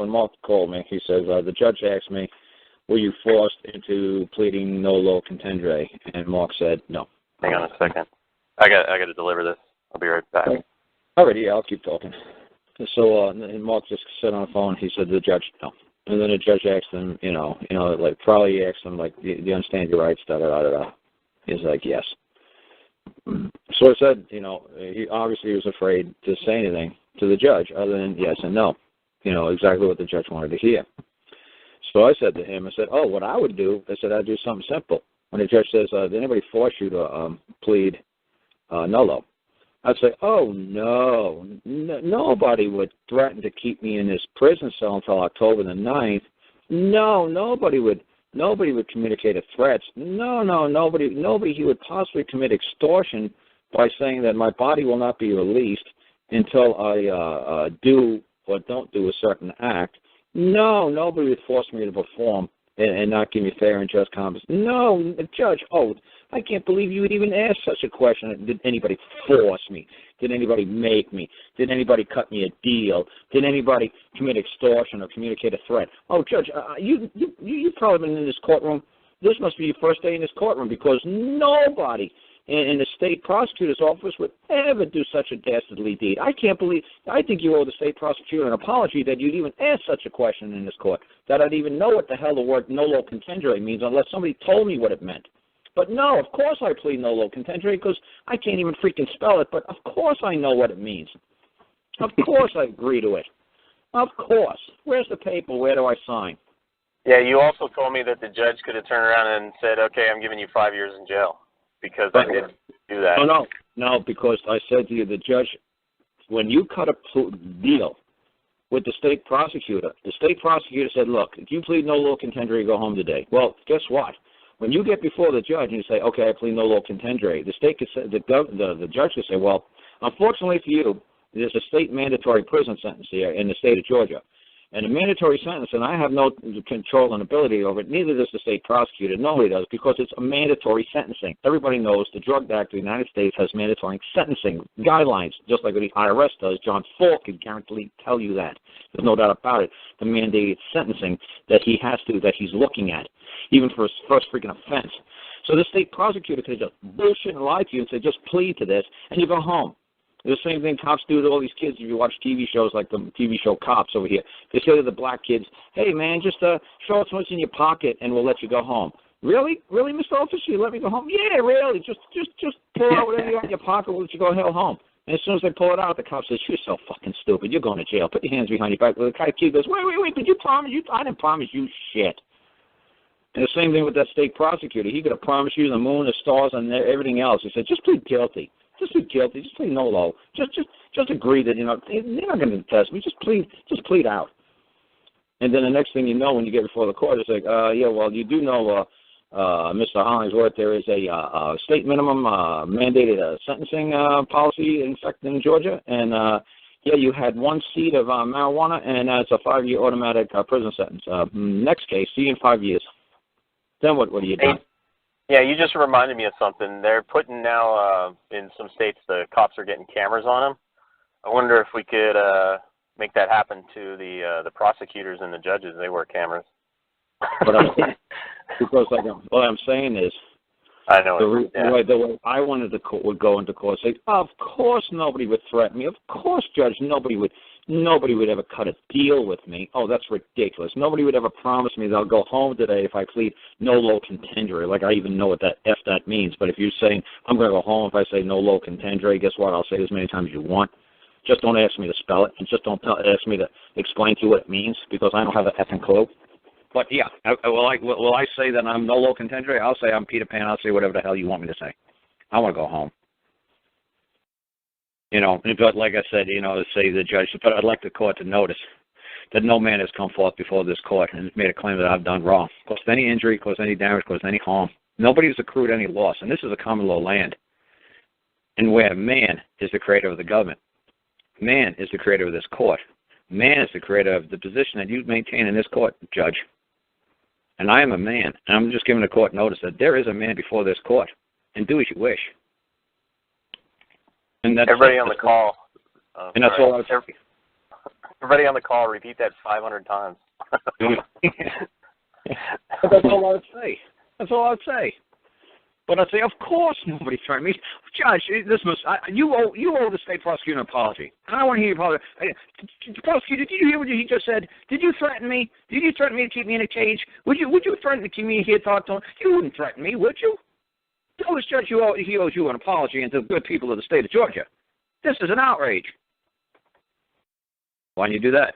when Mark called me, he says, the judge asked me, were you forced into pleading nolo contendere? And Mark said, no. Hang on a second. I got to deliver this. I'll be right back. All right, yeah, I'll keep talking. So and Mark just said on the phone, he said to the judge, no. And then the judge asked him, like probably asked him, like, do you understand your rights, da-da-da-da-da. He's like, yes. So I said, he obviously was afraid to say anything to the judge other than yes and no, exactly what the judge wanted to hear. So I said to him, I said, what I would do, I said, I'd do something simple. When the judge says, did anybody force you to plead nolo? I'd say, no, nobody would threaten to keep me in this prison cell until October the 9th. No, nobody would communicate threats. No, nobody. He would possibly commit extortion by saying that my body will not be released until I do or don't do a certain act. No, nobody would force me to perform and not give me fair and just compensation. No, Judge, I can't believe you would even ask such a question. Did anybody force me? Did anybody make me? Did anybody cut me a deal? Did anybody commit extortion or communicate a threat? Judge, you've probably been in this courtroom. This must be your first day in this courtroom because nobody in the state prosecutor's office would ever do such a dastardly deed. I think you owe the state prosecutor an apology that you'd even ask such a question in this court, that I'd even know what the hell the word nolo contendere means unless somebody told me what it meant. But no, of course I plead nolo contendere because I can't even freaking spell it, but of course I know what it means. Of course I agree to it. Of course. Where's the paper? Where do I sign? Yeah, you also told me that the judge could have turned around and said, okay, I'm giving you 5 years in jail because I didn't do that. No, because I said to you, the judge, when you cut a deal with the state prosecutor said, look, if you plead nolo contendere, you go home today. Well, guess what? When you get before the judge and you say, okay, I plead nolo contendere, the state could say, the judge could say, well, unfortunately for you, there's a state mandatory prison sentence here in the state of Georgia. And a mandatory sentence, and I have no control and ability over it, neither does the state prosecutor. Nobody does, because it's a mandatory sentencing. Everybody knows the Drug Act of the United States has mandatory sentencing guidelines, just like what the IRS does. John Falk can guarantee tell you that. There's no doubt about it. The mandated sentencing that he's looking at, even for his first freaking offense. So the state prosecutor could just bullshit and lie to you and say, just plead to this, and you go home. The same thing cops do to all these kids. If you watch TV shows like the TV show Cops over here, they say to the black kids, hey, man, just show us what's in your pocket and we'll let you go home. Really? Really, Mr. Officer, you let me go home? Yeah, really. Just pull out whatever you got in your pocket, we'll let you go hell home. And as soon as they pull it out, the cop says, you're so fucking stupid. You're going to jail. Put your hands behind your back. The kid goes, wait, did you promise you? I didn't promise you shit. And the same thing with that state prosecutor. He could have promised you the moon, the stars, and everything else. He said, just plead guilty. Just plead guilty. Just plead nolo. Just agree that, they're not going to test me. Just plead out. And then the next thing you know, when you get before the court, it's like, you do know, Mr. Hollingsworth, there is a state minimum mandated sentencing policy in effect in Georgia, and you had 1 seat of marijuana, and it's a 5-year automatic prison sentence. Next case, see you in 5 years. Then what do you do? Yeah, you just reminded me of something. They're putting now, in some states, the cops are getting cameras on them. I wonder if we could make that happen to the prosecutors and the judges. They wear cameras. Because what I'm saying is, I know the way I wanted to would go into court, say, of course nobody would threaten me. Of course, Judge, nobody would ever cut a deal with me. Oh, that's ridiculous. Nobody would ever promise me that I'll go home today if I plead nolo contendere. Like, I even know what that means. But if you're saying I'm going to go home if I say nolo contendere, guess what? I'll say it as many times as you want. Just don't ask me to spell it, and just don't ask me to explain to you what it means, because I don't have an effing clue. But yeah, will I say that I'm nolo contendere? I'll say I'm Peter Pan. I'll say whatever the hell you want me to say. I want to go home. But like I said, to say the judge, but I'd like the court to notice that no man has come forth before this court and made a claim that I've done wrong, caused any injury, caused any damage, caused any harm. Nobody has accrued any loss, and this is a common law land, and where man is the creator of the government. Man is the creator of this court. Man is the creator of the position that you maintain in this court, Judge. And I am a man, and I'm just giving the court notice that there is a man before this court, and do as you wish. And that's everybody on the call. And that's all I was. Everybody on the call, repeat that 500 times. That's all I would say. That's all I would say. But I'd say, of course nobody threatened me. Judge, you owe the state prosecutor an apology. And I want to hear your apology. Prosecutor, did you hear what he just said? Did you threaten me? Did you threaten me to keep me in a cage? Would you threaten to keep me here talking to him? You wouldn't threaten me, would you? Tell this judge he owes you an apology and to the good people of the state of Georgia. This is an outrage. Why don't you do that?